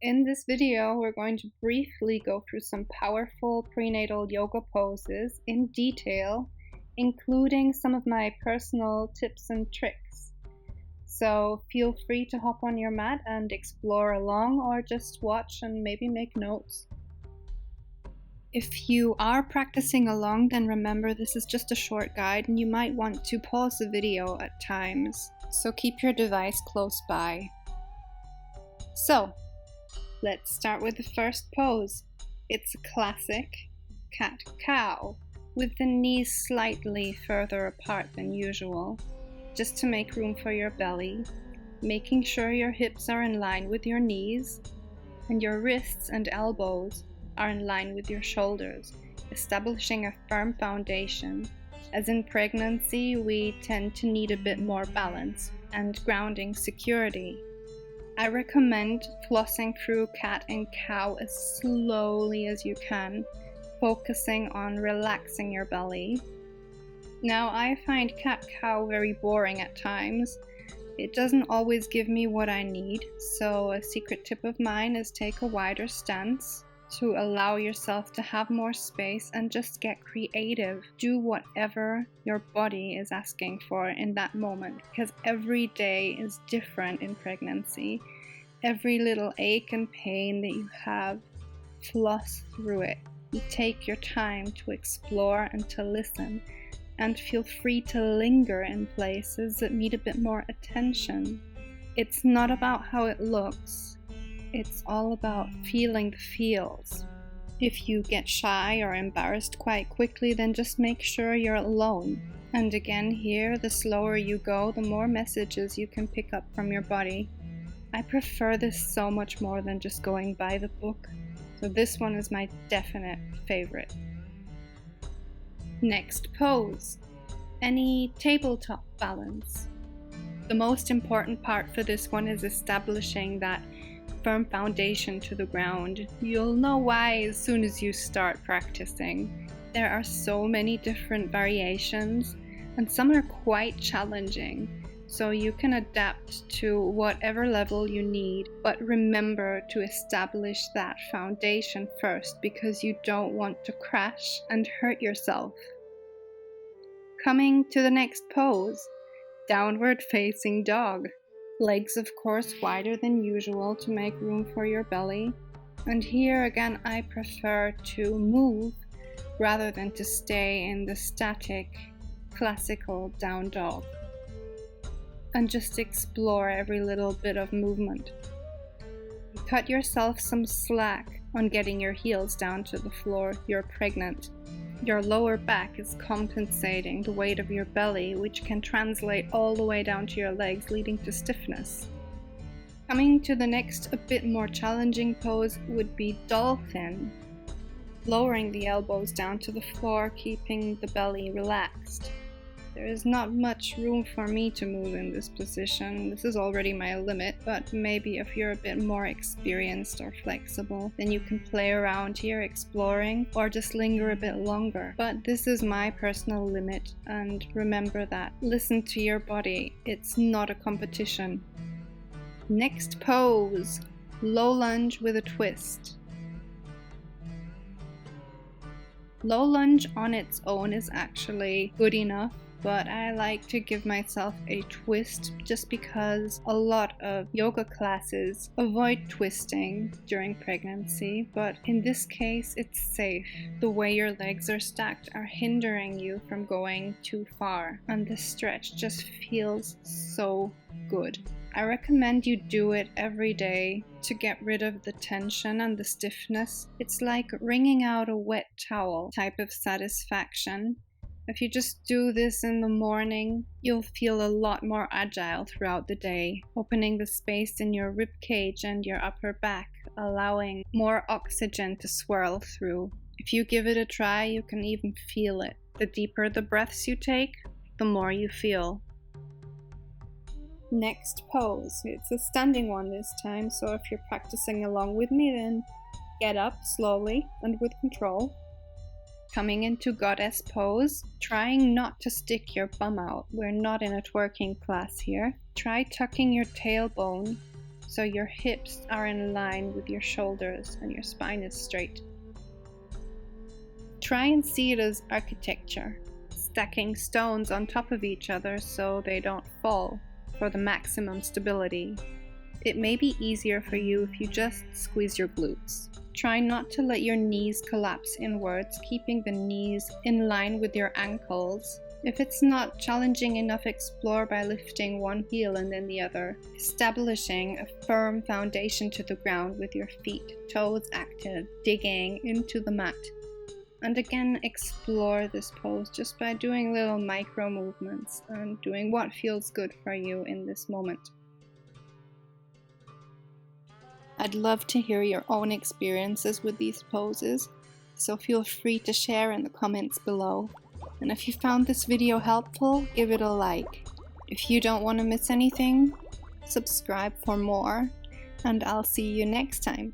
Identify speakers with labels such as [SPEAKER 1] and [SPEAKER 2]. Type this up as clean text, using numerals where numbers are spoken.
[SPEAKER 1] In this video, we're going to briefly go through some powerful prenatal yoga poses in detail, including some of my personal tips and tricks. So feel free to hop on your mat and explore along, or just watch and maybe make notes. If you are practicing along, then remember this is just a short guide and you might want to pause the video at times, so keep your device close by. So, let's start with the first pose. It's a classic cat-cow, with the knees slightly further apart than usual, just to make room for your belly, making sure your hips are in line with your knees, and your wrists and elbows are in line with your shoulders, establishing a firm foundation. As in pregnancy, we tend to need a bit more balance and grounding security. I recommend flossing through cat and cow as slowly as you can, focusing on relaxing your belly. Now, I find cat-cow very boring at times. It doesn't always give me what I need, so a secret tip of mine is take a wider stance to allow yourself to have more space and just get creative. Do whatever your body is asking for in that moment, because every day is different in pregnancy. Every little ache and pain that you have, floss through it. You take your time to explore and to listen, and feel free to linger in places that need a bit more attention. It's not about how it looks. It's all about feeling the feels. If you get shy or embarrassed quite quickly, then just make sure you're alone. And again here, the slower you go, the more messages you can pick up from your body. I prefer this so much more than just going by the book, so this one is my definite favorite. Next pose, any tabletop balance. The most important part for this one is establishing that firm foundation to the ground. You'll know why as soon as you start practicing. There are so many different variations, and some are quite challenging, so you can adapt to whatever level you need, but remember to establish that foundation first, because you don't want to crash and hurt yourself. Coming to the next pose, downward facing dog. Legs of course wider than usual to make room for your belly, and here again I prefer to move rather than to stay in the static classical down dog, and just explore every little bit of movement. Cut yourself some slack on getting your heels down to the floor. You're pregnant. Your lower back is compensating the weight of your belly, which can translate all the way down to your legs, leading to stiffness. Coming to the next, a bit more challenging pose would be dolphin. Lowering the elbows down to the floor, keeping the belly relaxed. There is not much room for me to move in this position. This is already my limit, but maybe if you're a bit more experienced or flexible, then you can play around here exploring or just linger a bit longer. But this is my personal limit, and remember that. Listen to your body. It's not a competition. Next pose, low lunge with a twist. Low lunge on its own is actually good enough, but I like to give myself a twist just because a lot of yoga classes avoid twisting during pregnancy, but in this case it's safe. The way your legs are stacked are hindering you from going too far, and the stretch just feels so good. I recommend you do it every day to get rid of the tension and the stiffness. It's like wringing out a wet towel type of satisfaction. If you just do this in the morning, you'll feel a lot more agile throughout the day, opening the space in your rib cage and your upper back, allowing more oxygen to swirl through. If you give it a try, you can even feel it. The deeper the breaths you take, the more you feel. Next pose. It's a standing one this time, so if you're practicing along with me, then get up slowly and with control. Coming into goddess pose, trying not to stick your bum out. We're not in a twerking class here. Try tucking your tailbone so your hips are in line with your shoulders and your spine is straight. Try and see it as architecture, stacking stones on top of each other so they don't fall for the maximum stability. It may be easier for you if you just squeeze your glutes. Try not to let your knees collapse inwards, keeping the knees in line with your ankles. If it's not challenging enough, explore by lifting one heel and then the other, establishing a firm foundation to the ground with your feet, toes active, digging into the mat. And again, explore this pose just by doing little micro movements and doing what feels good for you in this moment. I'd love to hear your own experiences with these poses, so feel free to share in the comments below. And if you found this video helpful, give it a like. If you don't want to miss anything, subscribe for more, and I'll see you next time.